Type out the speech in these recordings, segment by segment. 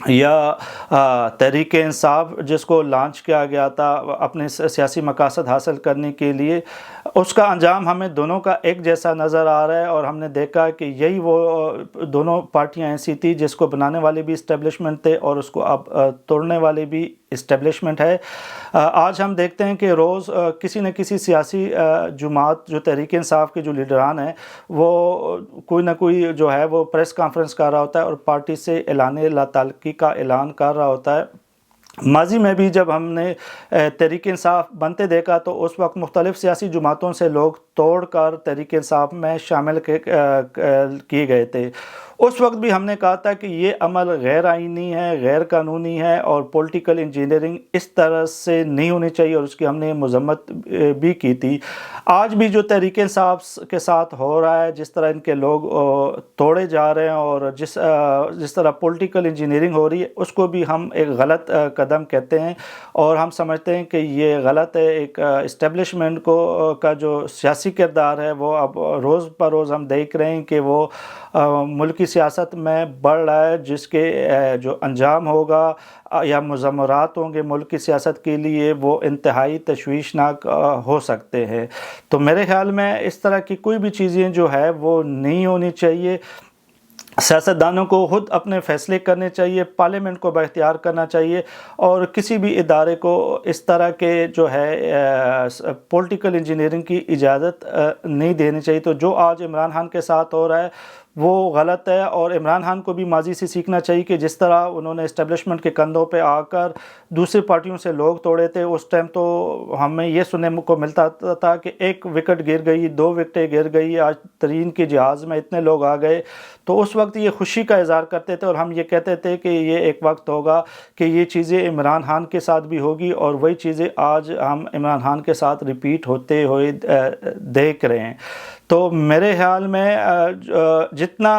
یا تحریک انصاف جس کو لانچ کیا گیا تھا اپنے سیاسی مقاصد حاصل کرنے کے لیے، اس کا انجام ہمیں دونوں کا ایک جیسا نظر آ رہا ہے، اور ہم نے دیکھا کہ یہی وہ دونوں پارٹیاں ایسی تھی جس کو بنانے والے بھی اسٹیبلشمنٹ تھے اور اس کو اب توڑنے والے بھی اسٹیبلشمنٹ ہے۔ آج ہم دیکھتے ہیں کہ روز کسی نہ کسی سیاسی جماعت جو تحریک انصاف کے جو لیڈران ہیں وہ کوئی نہ کوئی جو ہے وہ پریس کانفرنس کر رہا ہوتا ہے اور پارٹی سے اعلان لا تعلقی کا اعلان کر رہا ہوتا ہے۔ ماضی میں بھی جب ہم نے تحریک انصاف بنتے دیکھا تو اس وقت مختلف سیاسی جماعتوں سے لوگ توڑ کر تحریک انصاف میں شامل کیے گئے تھے۔ اس وقت بھی ہم نے کہا تھا کہ یہ عمل غیر آئینی ہے، غیر قانونی ہے، اور پولیٹیکل انجینئرنگ اس طرح سے نہیں ہونی چاہیے، اور اس کی ہم نے مذمت بھی کی تھی۔ آج بھی جو تحریک انصاف کے ساتھ ہو رہا ہے، جس طرح ان کے لوگ توڑے جا رہے ہیں اور جس طرح پولیٹیکل انجینئرنگ ہو رہی ہے، اس کو بھی ہم ایک غلط قدم کہتے ہیں، اور ہم سمجھتے ہیں کہ یہ غلط ہے۔ ایک اسٹیبلشمنٹ کا جو سیاسی کردار ہے وہ اب روز پر روز ہم دیکھ رہے ہیں کہ وہ ملکی سیاست میں بڑھ رہا ہے، جس کے جو انجام ہوگا یا مضمرات ہوں گے ملک کی سیاست کے لیے وہ انتہائی تشویشناک ہو سکتے ہیں۔ تو میرے خیال میں اس طرح کی کوئی بھی چیزیں جو ہے وہ نہیں ہونی چاہیے۔ سیاستدانوں کو خود اپنے فیصلے کرنے چاہیے، پارلیمنٹ کو بااختیار کرنا چاہیے، اور کسی بھی ادارے کو اس طرح کے جو ہے پولیٹیکل انجینئرنگ کی اجازت نہیں دینی چاہیے۔ تو جو آج عمران خان کے ساتھ ہو رہا ہے وہ غلط ہے، اور عمران خان کو بھی ماضی سے سیکھنا چاہیے کہ جس طرح انہوں نے اسٹیبلشمنٹ کے کندھوں پہ آ کر دوسری پارٹیوں سے لوگ توڑے تھے، اس ٹائم تو ہمیں یہ سننے کو ملتا تھا کہ ایک وکٹ گر گئی، 2 وکٹیں گر گئی، آج ترین کے جہاز میں اتنے لوگ آ گئے، تو اس وقت یہ خوشی کا اظہار کرتے تھے، اور ہم یہ کہتے تھے کہ یہ ایک وقت ہوگا کہ یہ چیزیں عمران خان کے ساتھ بھی ہوگی، اور وہی چیزیں آج ہم عمران خان کے ساتھ ریپیٹ ہوتے ہوئے دیکھ رہے ہیں۔ تو میرے خیال میں جتنا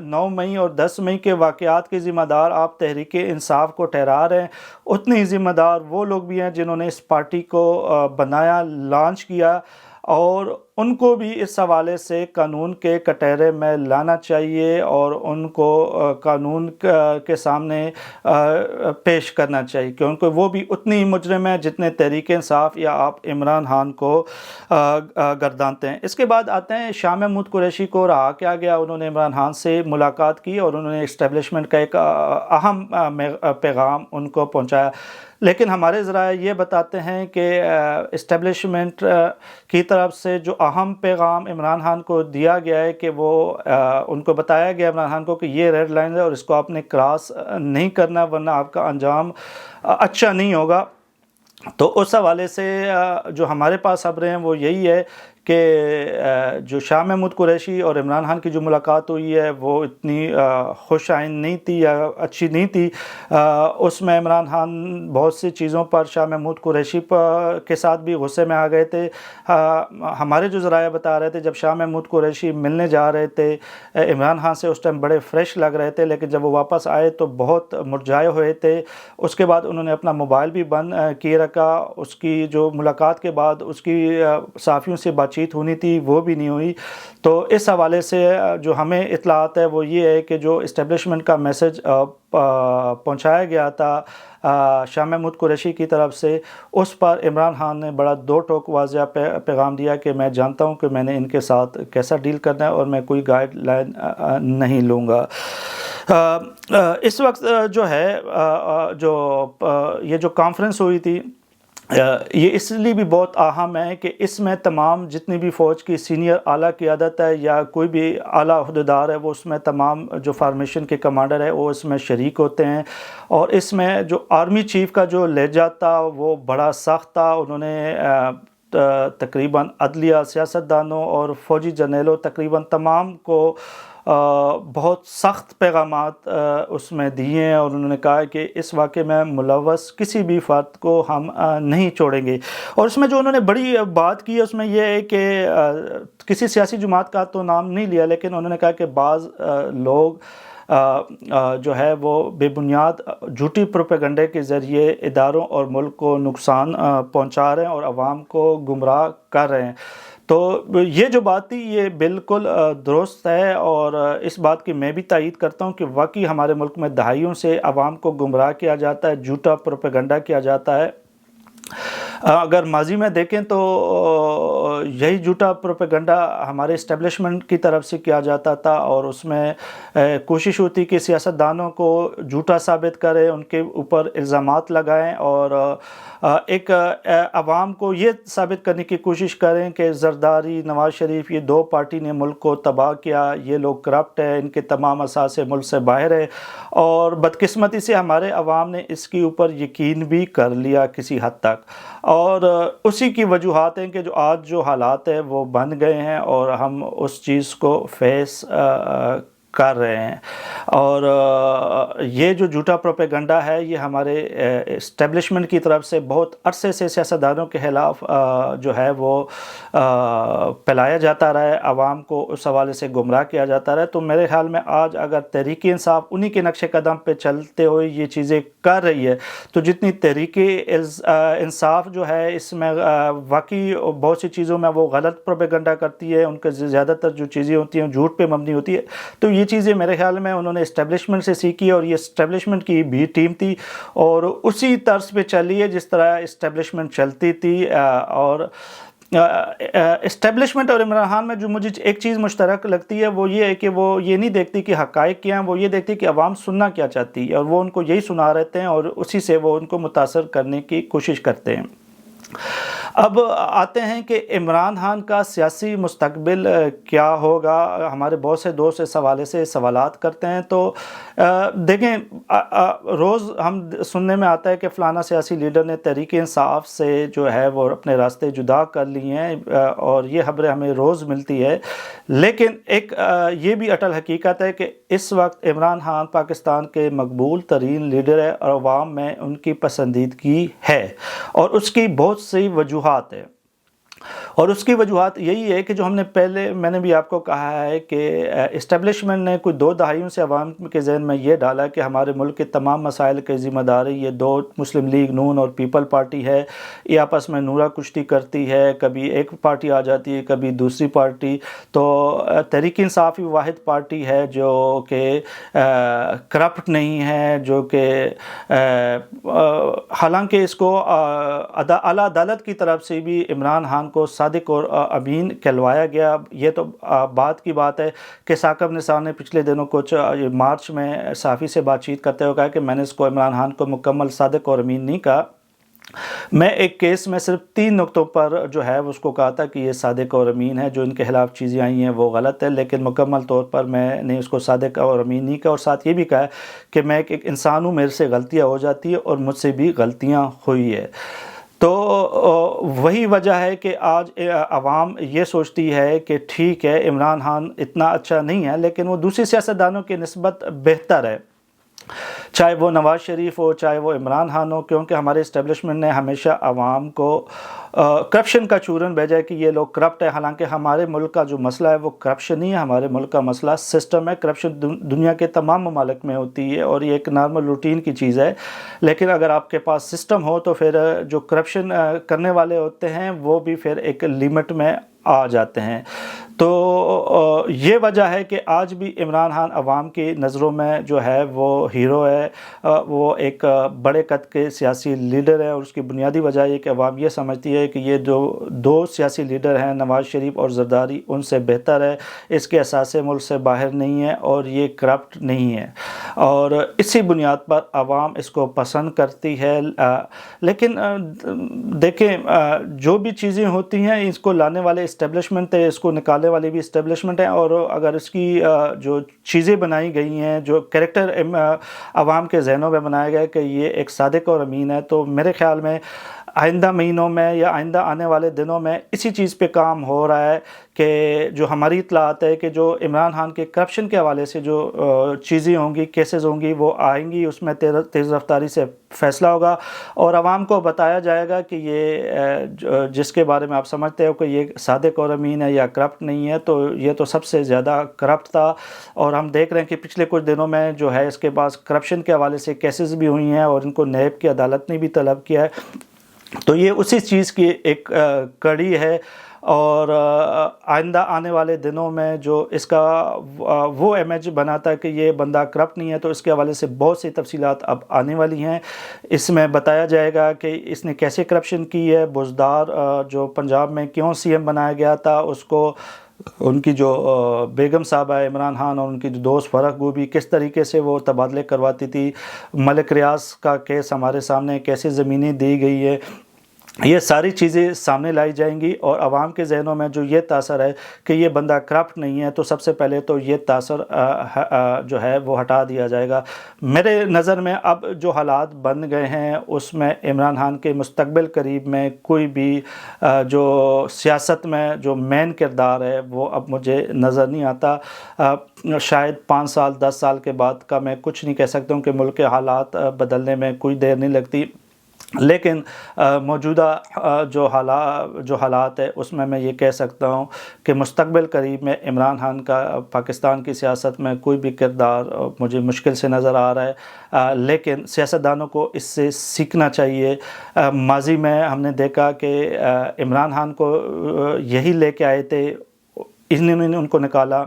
9 مئی اور 10 مئی کے واقعات کے ذمہ دار آپ تحریک انصاف کو ٹھہرا رہے ہیں، اتنے ہی ذمہ دار وہ لوگ بھی ہیں جنہوں نے اس پارٹی کو بنایا، لانچ کیا، اور ان کو بھی اس حوالے سے قانون کے کٹہرے میں لانا چاہیے اور ان کو قانون کے سامنے پیش کرنا چاہیے، کیونکہ وہ بھی اتنی ہی مجرم ہیں جتنے تحریک انصاف یا آپ عمران خان کو گردانتے ہیں۔ اس کے بعد آتے ہیں شاہ محمود قریشی کو رہا کیا گیا، انہوں نے عمران خان سے ملاقات کی اور انہوں نے اسٹیبلشمنٹ کا ایک اہم پیغام ان کو پہنچایا، لیکن ہمارے ذرائع یہ بتاتے ہیں کہ اسٹیبلشمنٹ کی طرف سے جو اہم پیغام عمران خان کو دیا گیا ہے کہ وہ ان کو بتایا گیا عمران خان کو کہ یہ ریڈ لائن ہے اور اس کو آپ نے کراس نہیں کرنا ورنہ آپ کا انجام اچھا نہیں ہوگا۔ تو اس حوالے سے جو ہمارے پاس خبریں ہیں وہ یہی ہے کہ جو شاہ محمود قریشی اور عمران خان کی جو ملاقات ہوئی ہے وہ اتنی خوش آئند نہیں تھی یا اچھی نہیں تھی۔ اس میں عمران خان بہت سی چیزوں پر شاہ محمود قریشی کے ساتھ بھی غصے میں آ گئے تھے۔ ہمارے جو ذرائع بتا رہے تھے جب شاہ محمود قریشی ملنے جا رہے تھے عمران خان سے اس ٹائم بڑے فریش لگ رہے تھے، لیکن جب وہ واپس آئے تو بہت مرجھائے ہوئے تھے۔ اس کے بعد انہوں نے اپنا موبائل بھی بند کیے رکھا، اس کی جو ملاقات کے بعد اس کی صحافیوں سے بات چیت ہونی تھی وہ بھی نہیں ہوئی۔ تو اس حوالے سے جو ہمیں اطلاعات ہے وہ یہ ہے کہ جو اسٹیبلشمنٹ کا میسج پہنچایا گیا تھا شاہ محمود قریشی کی طرف سے، اس پر عمران خان نے بڑا دو ٹوک واضح پیغام دیا کہ میں جانتا ہوں کہ میں نے ان کے ساتھ کیسا ڈیل کرنا ہے اور میں کوئی گائیڈ لائن نہیں لوں گا۔ اس وقت جو ہے یہ جو کانفرنس ہوئی تھی یہ اس لیے بھی بہت اہم ہے کہ اس میں تمام جتنی بھی فوج کی سینئر اعلیٰ قیادت ہے یا کوئی بھی اعلیٰ عہدیدار ہے وہ اس میں تمام جو فارمیشن کے کمانڈر ہے وہ اس میں شریک ہوتے ہیں، اور اس میں جو آرمی چیف کا جو لہجہ تھا وہ بڑا سخت تھا۔ انہوں نے تقریباً عدلیہ، سیاستدانوں اور فوجی جرنیلوں تقریباً تمام کو بہت سخت پیغامات اس میں دیے ہیں، اور انہوں نے کہا کہ اس واقعے میں ملوث کسی بھی فرد کو ہم نہیں چھوڑیں گے۔ اور اس میں جو انہوں نے بڑی بات کی ہے اس میں یہ ہے کہ کسی سیاسی جماعت کا تو نام نہیں لیا، لیکن انہوں نے کہا کہ بعض لوگ جو ہے وہ بے بنیاد جھوٹی پروپیگنڈے کے ذریعے اداروں اور ملک کو نقصان پہنچا رہے ہیں اور عوام کو گمراہ کر رہے ہیں۔ تو یہ جو بات تھی یہ بالکل درست ہے، اور اس بات کی میں بھی تائید کرتا ہوں کہ واقعی ہمارے ملک میں دہائیوں سے عوام کو گمراہ کیا جاتا ہے، جھوٹا پروپیگنڈا کیا جاتا ہے۔ اگر ماضی میں دیکھیں تو یہی جھوٹا پروپیگنڈا ہمارے اسٹیبلشمنٹ کی طرف سے کیا جاتا تھا، اور اس میں کوشش ہوتی کہ سیاستدانوں کو جھوٹا ثابت کریں، ان کے اوپر الزامات لگائیں، اور ایک عوام کو یہ ثابت کرنے کی کوشش کریں کہ زرداری، نواز شریف، یہ دو پارٹی نے ملک کو تباہ کیا، یہ لوگ کرپٹ ہیں، ان کے تمام اثاثے ملک سے باہر ہے۔ اور بدقسمتی سے ہمارے عوام نے اس کے اوپر یقین بھی کر لیا کسی حد تک، اور اسی کی وجوہات ہیں کہ جو آج جو حالات ہیں وہ بن گئے ہیں، اور ہم اس چیز کو فیس کر رہے ہیں۔ اور یہ جو جھوٹا پروپیگنڈا ہے یہ ہمارے اسٹیبلشمنٹ کی طرف سے بہت عرصے سے سیاستدانوں کے خلاف جو ہے وہ پھیلایا جاتا رہا ہے، عوام کو اس حوالے سے گمراہ کیا جاتا رہا ہے۔ تو میرے خیال میں آج اگر تحریک انصاف انہی کے نقش قدم پہ چلتے ہوئے یہ چیزیں کر رہی ہے، تو جتنی تحریک انصاف جو ہے اس میں واقعی بہت سی چیزوں میں وہ غلط پروپیگنڈا کرتی ہے، ان کے زیادہ تر جو چیزیں ہوتی ہیں جھوٹ پہ مبنی ہوتی ہے، تو یہ چیزیں میرے خیال میں انہوں نے اسٹیبلشمنٹ سے سیکھی، اور یہ اسٹیبلشمنٹ کی بھی ٹیم تھی، اور اسی طرز پہ چلی ہے جس طرح اسٹیبلشمنٹ چلتی تھی۔ اور اسٹیبلشمنٹ اور عمران خان میں جو مجھے ایک چیز مشترک لگتی ہے وہ یہ ہے کہ وہ یہ نہیں دیکھتی کہ حقائق کیا ہیں، وہ یہ دیکھتی کہ عوام سننا کیا چاہتی ہے، اور وہ ان کو یہی سنا رہتے ہیں، اور اسی سے وہ ان کو متاثر کرنے کی کوشش کرتے ہیں۔ اب آتے ہیں کہ عمران خان کا سیاسی مستقبل کیا ہوگا۔ ہمارے بہت سے دوست اس حوالے سے سوالات کرتے ہیں، تو دیکھیں روز ہم سننے میں آتا ہے کہ فلانا سیاسی لیڈر نے تحریک انصاف سے جو ہے وہ اپنے راستے جدا کر لیے ہیں، اور یہ خبریں ہمیں روز ملتی ہے۔ لیکن ایک یہ بھی اٹل حقیقت ہے کہ اس وقت عمران خان پاکستان کے مقبول ترین لیڈر ہے، اور عوام میں ان کی پسندیدگی ہے، اور اس کی بہت سی وجوہات ہیں۔ اور اس کی وجوہات یہی ہے کہ جو ہم نے پہلے میں نے بھی آپ کو کہا ہے کہ اسٹیبلشمنٹ نے کوئی 2 دہائیوں سے عوام کے ذہن میں یہ ڈالا کہ ہمارے ملک کے تمام مسائل کی ذمہ داری یہ 2 مسلم لیگ نون اور پیپل پارٹی ہے، یہ آپس میں نورہ کشتی کرتی ہے، کبھی ایک پارٹی آ جاتی ہے کبھی دوسری پارٹی۔ تو تحریک انصاف ہی واحد پارٹی ہے جو کہ کرپٹ نہیں ہے، جو کہ حالانکہ اس کو اعلیٰ عدالت کی طرف سے بھی عمران خان کو صادق اور امین کہلوایا گیا۔ یہ تو بات کی بات ہے کہ ثاقب نثار نے پچھلے دنوں کچھ مارچ میں صحافی سے بات چیت کرتے ہوئے کہا کہ میں نے اس کو عمران خان کو مکمل صادق اور امین نہیں کہا، میں ایک کیس میں صرف 3 نقطوں پر جو ہے اس کو کہا تھا کہ یہ صادق اور امین ہے، جو ان کے خلاف چیزیں آئی ہیں وہ غلط ہے، لیکن مکمل طور پر میں نے اس کو صادق اور امین نہیں کہا، اور ساتھ یہ بھی کہا کہ میں ایک انسان ہوں، میرے سے غلطیاں ہو جاتی ہیں اور مجھ سے بھی غلطیاں ہوئی ہے۔ تو وہی وجہ ہے کہ آج عوام یہ سوچتی ہے کہ ٹھیک ہے عمران خان اتنا اچھا نہیں ہے لیکن وہ دوسری سیاستدانوں کی نسبت بہتر ہے، چاہے وہ نواز شریف ہو چاہے وہ عمران خان ہو، کیونکہ ہمارے اسٹیبلشمنٹ نے ہمیشہ عوام کو کرپشن کا چورن بھیجا ہے کہ یہ لوگ کرپٹ ہے۔ حالانکہ ہمارے ملک کا جو مسئلہ ہے وہ کرپشن نہیں ہے، ہمارے ملک کا مسئلہ سسٹم ہے۔ کرپشن دنیا کے تمام ممالک میں ہوتی ہے اور یہ ایک نارمل روٹین کی چیز ہے، لیکن اگر آپ کے پاس سسٹم ہو تو پھر جو کرپشن کرنے والے ہوتے ہیں وہ بھی پھر ایک لیمٹ میں آ جاتے ہیں۔ تو یہ وجہ ہے کہ آج بھی عمران خان عوام کی نظروں میں جو ہے وہ ہیرو ہے، وہ ایک بڑے قد کے سیاسی لیڈر ہے، اور اس کی بنیادی وجہ یہ کہ عوام یہ سمجھتی ہے کہ یہ جو 2 سیاسی لیڈر ہیں نواز شریف اور زرداری ان سے بہتر ہے، اس کے اثاثے ملک سے باہر نہیں ہیں اور یہ کرپٹ نہیں ہے، اور اسی بنیاد پر عوام اس کو پسند کرتی ہے۔ لیکن دیکھیں جو بھی چیزیں ہوتی ہیں اس کو لانے والے اسٹیبلشمنٹ ہے، اس کو نکالنے والے بھی اسٹیبلشمنٹ ہیں، اور اگر اس کی جو چیزیں بنائی گئی ہیں، جو کریکٹر عوام کے ذہنوں میں بنایا گیا ہے کہ یہ ایک صادق اور امین ہے، تو میرے خیال میں آئندہ مہینوں میں یا آئندہ آنے والے دنوں میں اسی چیز پہ کام ہو رہا ہے کہ جو ہماری اطلاعات ہے کہ جو عمران خان کے کرپشن کے حوالے سے جو چیزیں ہوں گی، کیسز ہوں گی، وہ آئیں گی، اس میں تیز رفتاری سے فیصلہ ہوگا اور عوام کو بتایا جائے گا کہ یہ جس کے بارے میں آپ سمجھتے ہو کہ یہ صادق اور امین ہے یا کرپٹ نہیں ہے، تو یہ تو سب سے زیادہ کرپٹ تھا۔ اور ہم دیکھ رہے ہیں کہ پچھلے کچھ دنوں میں جو ہے اس کے پاس کرپشن کے حوالے سے کیسز بھی ہوئی ہیں اور ان کو نیب کی عدالت نے بھی طلب کیا ہے، تو یہ اسی چیز کی ایک کڑی ہے۔ اور آئندہ آنے والے دنوں میں جو اس کا وہ امیج بناتا ہے کہ یہ بندہ کرپٹ نہیں ہے، تو اس کے حوالے سے بہت سی تفصیلات اب آنے والی ہیں۔ اس میں بتایا جائے گا کہ اس نے کیسے کرپشن کی ہے، بزدار جو پنجاب میں کیوں سی ایم بنایا گیا تھا، اس کو ان کی جو بیگم صاحبہ عمران خان اور ان کی جو دوست فرح گوبی کس طریقے سے وہ تبادلے کرواتی تھی، ملک ریاض کا کیس ہمارے سامنے کیسے زمینیں دی گئی ہے، یہ ساری چیزیں سامنے لائی جائیں گی، اور عوام کے ذہنوں میں جو یہ تاثر ہے کہ یہ بندہ کرپٹ نہیں ہے، تو سب سے پہلے تو یہ تاثر جو ہے وہ ہٹا دیا جائے گا۔ میرے نظر میں اب جو حالات بن گئے ہیں اس میں عمران خان کے مستقبل قریب میں کوئی بھی جو سیاست میں جو مین کردار ہے وہ اب مجھے نظر نہیں آتا۔ شاید 5 سال 10 سال کے بعد کا میں کچھ نہیں کہہ سکتا ہوں کہ ملک کے حالات بدلنے میں کوئی دیر نہیں لگتی، لیکن موجودہ جو حالات ہے اس میں یہ کہہ سکتا ہوں کہ مستقبل قریب میں عمران خان کا پاکستان کی سیاست میں کوئی بھی کردار مجھے مشکل سے نظر آ رہا ہے، لیکن سیاستدانوں کو اس سے سیکھنا چاہیے۔ ماضی میں ہم نے دیکھا کہ عمران خان کو یہی لے کے آئے تھے، انہوں نے ان کو نکالا،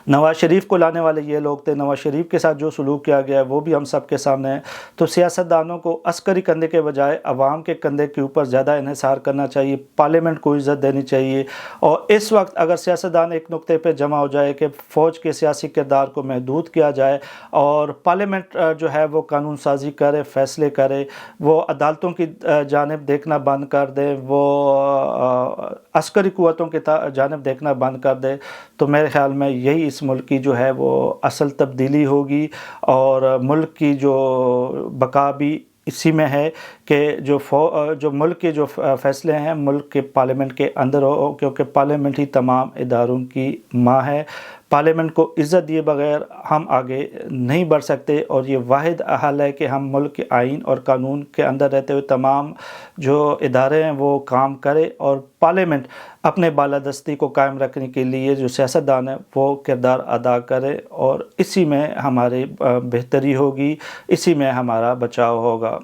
نواز شریف کو لانے والے یہ لوگ تھے، نواز شریف کے ساتھ جو سلوک کیا گیا ہے وہ بھی ہم سب کے سامنے ہے۔ تو سیاستدانوں کو عسکری کندھے کے بجائے عوام کے کندھے کے اوپر زیادہ انحصار کرنا چاہیے، پارلیمنٹ کو عزت دینی چاہیے، اور اس وقت اگر سیاستدان ایک نقطے پہ جمع ہو جائے کہ فوج کے سیاسی کردار کو محدود کیا جائے اور پارلیمنٹ جو ہے وہ قانون سازی کرے، فیصلے کرے، وہ عدالتوں کی جانب دیکھنا بند کر دے، وہ عسکری قوتوں کی جانب دیکھنا بند کر دے، تو میرے خیال میں یہی اس ملک کی جو ہے وہ اصل تبدیلی ہوگی، اور ملک کی جو بقا بھی اسی میں ہے کہ جو ملک کے جو فیصلے ہیں ملک کے پارلیمنٹ کے اندر ہو، کیونکہ پارلیمنٹ ہی تمام اداروں کی ماں ہے۔ پارلیمنٹ کو عزت دیے بغیر ہم آگے نہیں بڑھ سکتے، اور یہ واحد حل ہے کہ ہم ملک کے آئین اور قانون کے اندر رہتے ہوئے تمام جو ادارے ہیں وہ کام کرے، اور پارلیمنٹ اپنے بالادستی کو قائم رکھنے کے لیے جو سیاستدان ہیں وہ کردار ادا کرے، اور اسی میں ہماری بہتری ہوگی، اسی میں ہمارا بچاؤ ہوگا۔